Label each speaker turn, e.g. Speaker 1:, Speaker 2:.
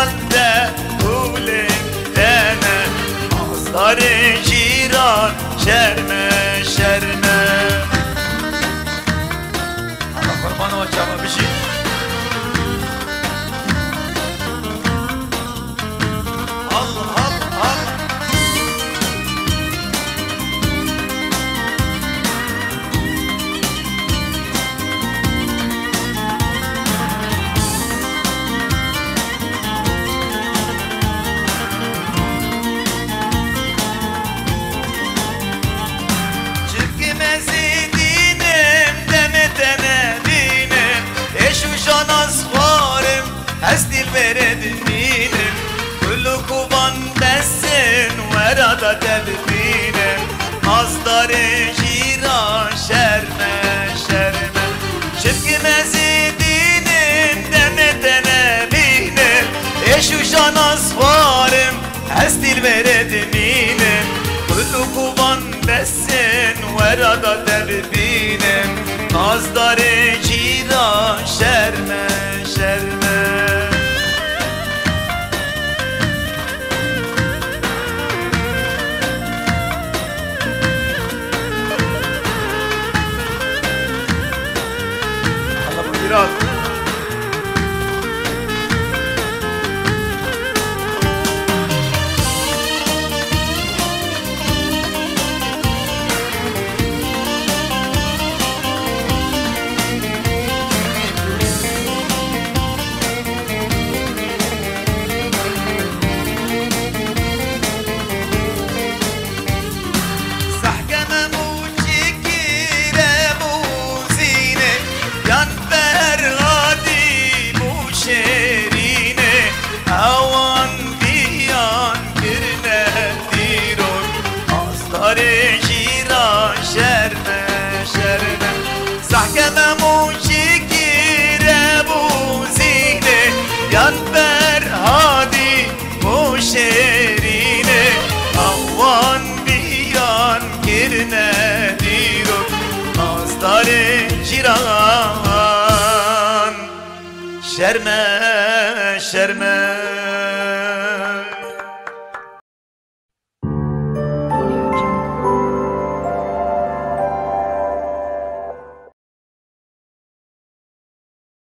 Speaker 1: بنده پول دنه آزار جیران شرمه شرمه Allah kurban olacağıma bir şey Allah Allah Allah Estil verediminim Kullu kuban desin Verada tebminim Nazdarı ciran şerme şerme Çirkin mezidinim Demeten eminim Eşuşan asvarım Estil verediminim Kullu kuban desin Verada tebminim Nazdarı ciran şerme şerme biraz جیران شرمه شرمه سحکمه موچی گیره بوزینه یان برهادی بو شیرینه آوان بیان گرنه دیرو نازدار جیران شرمه شرمه